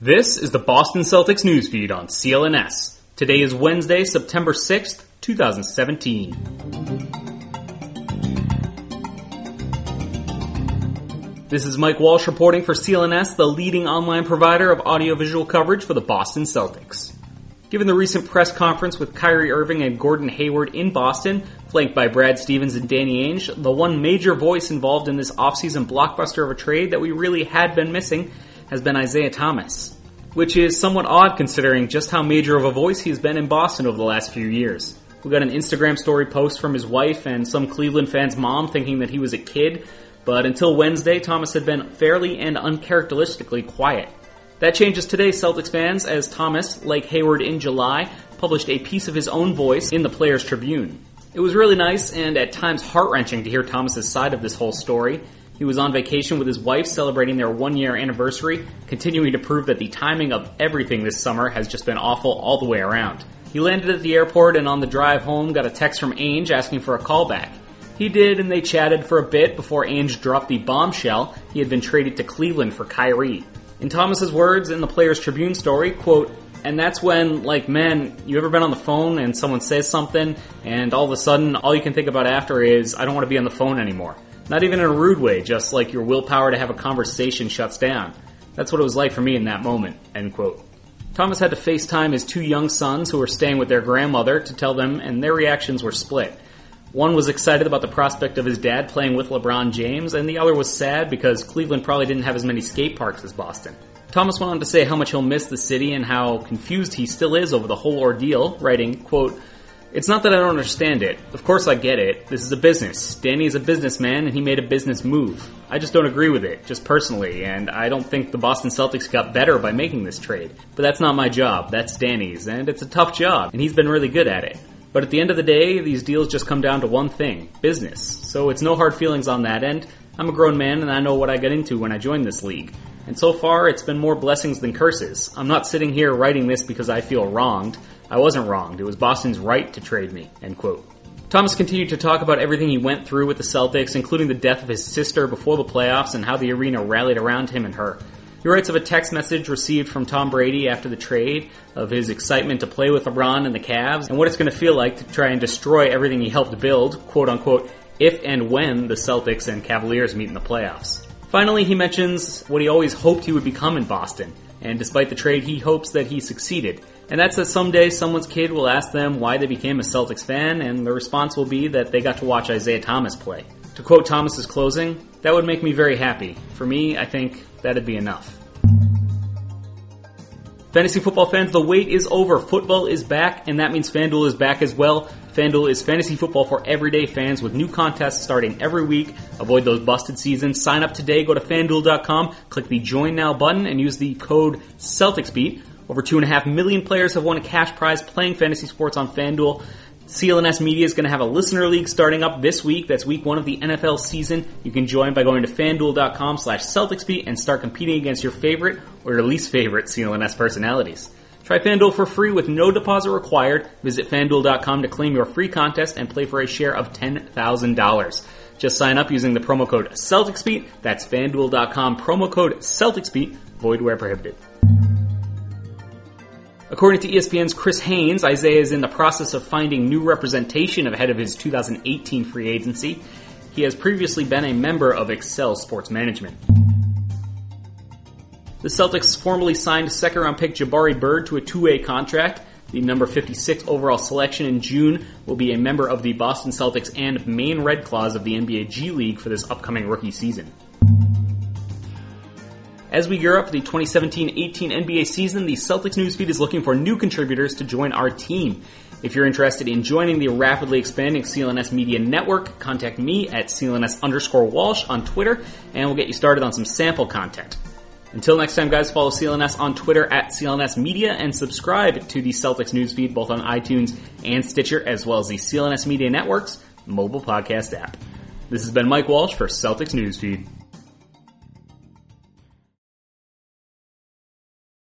This is the Boston Celtics newsfeed on CLNS. Today is Wednesday, September 6th, 2017. This is Mike Walsh reporting for CLNS, the leading online provider of audiovisual coverage for the Boston Celtics. Given the recent press conference with Kyrie Irving and Gordon Hayward in Boston, flanked by Brad Stevens and Danny Ainge, the one major voice involved in this offseason blockbuster of a trade that we really had been missing has been Isaiah Thomas, which is somewhat odd considering just how major of a voice he's been in Boston over the last few years. We got an Instagram story post from his wife and some Cleveland fans' mom thinking that he was a kid, but until Wednesday, Thomas had been fairly and uncharacteristically quiet. That changes today, Celtics fans, as Thomas, like Hayward in July, published a piece of his own voice in the Players Tribune. It was really nice and at times heart-wrenching to hear Thomas's side of this whole story. He was on vacation with his wife celebrating their one-year anniversary, continuing to prove that the timing of everything this summer has just been awful all the way around. He landed at the airport and on the drive home got a text from Ainge asking for a callback. He did, and they chatted for a bit before Ainge dropped the bombshell he had been traded to Cleveland for Kyrie. In Thomas's words in the Players Tribune story, quote, "And that's when, like, man, you ever been on the phone and someone says something and all of a sudden all you can think about after is, I don't want to be on the phone anymore. Not even in a rude way, just like your willpower to have a conversation shuts down. That's what it was like for me in that moment," end quote. Thomas had to FaceTime his two young sons who were staying with their grandmother to tell them, and their reactions were split. One was excited about the prospect of his dad playing with LeBron James, and the other was sad because Cleveland probably didn't have as many skate parks as Boston. Thomas went on to say how much he'll miss the city and how confused he still is over the whole ordeal, writing, quote, "It's not that I don't understand it. Of course I get it. This is a business. Danny is a businessman and he made a business move. I just don't agree with it, just personally, and I don't think the Boston Celtics got better by making this trade. But that's not my job. That's Danny's, and it's a tough job, and he's been really good at it. But at the end of the day, these deals just come down to one thing, business. So it's no hard feelings on that end. I'm a grown man and I know what I got into when I joined this league. And so far, it's been more blessings than curses. I'm not sitting here writing this because I feel wronged. I wasn't wronged. It was Boston's right to trade me," end quote. Thomas continued to talk about everything he went through with the Celtics, including the death of his sister before the playoffs and how the arena rallied around him and her. He writes of a text message received from Tom Brady after the trade, of his excitement to play with LeBron and the Cavs, and what it's going to feel like to try and destroy everything he helped build, quote unquote, if and when the Celtics and Cavaliers meet in the playoffs. Finally, he mentions what he always hoped he would become in Boston, and despite the trade, he hopes that he succeeded. And that's that someday someone's kid will ask them why they became a Celtics fan, and the response will be that they got to watch Isaiah Thomas play. To quote Thomas's closing, "That would make me very happy. For me, I think that'd be enough." Fantasy football fans, the wait is over. Football is back, and that means FanDuel is back as well. FanDuel is fantasy football for everyday fans with new contests starting every week. Avoid those busted seasons. Sign up today. Go to FanDuel.com, click the Join Now button, and use the code CelticsBeat. Over 2.5 million players have won a cash prize playing fantasy sports on FanDuel. CLNS Media is going to have a listener league starting up this week. That's week 1 of the NFL season. You can join by going to FanDuel.com/CelticsBeat and start competing against your favorite or your least favorite CLNS personalities. Try FanDuel for free with no deposit required. Visit FanDuel.com to claim your free contest and play for a share of $10,000. Just sign up using the promo code CelticsBeat. That's FanDuel.com, promo code CelticsBeat. Void where prohibited. According to ESPN's Chris Haynes, Isaiah is in the process of finding new representation ahead of his 2018 free agency. He has previously been a member of Excel Sports Management. The Celtics formally signed second-round pick Jabari Bird to a two-way contract. The number 56 overall selection in June will be a member of the Boston Celtics and main Red Claws of the NBA G League for this upcoming rookie season. As we gear up for the 2017-18 NBA season, the Celtics newsfeed is looking for new contributors to join our team. If you're interested in joining the rapidly expanding CLNS Media Network, contact me at CLNS_Walsh on Twitter, and we'll get you started on some sample content. Until next time, guys, follow CLNS on Twitter at CLNS Media and subscribe to the Celtics newsfeed both on iTunes and Stitcher, as well as the CLNS Media Network's mobile podcast app. This has been Mike Walsh for Celtics Newsfeed.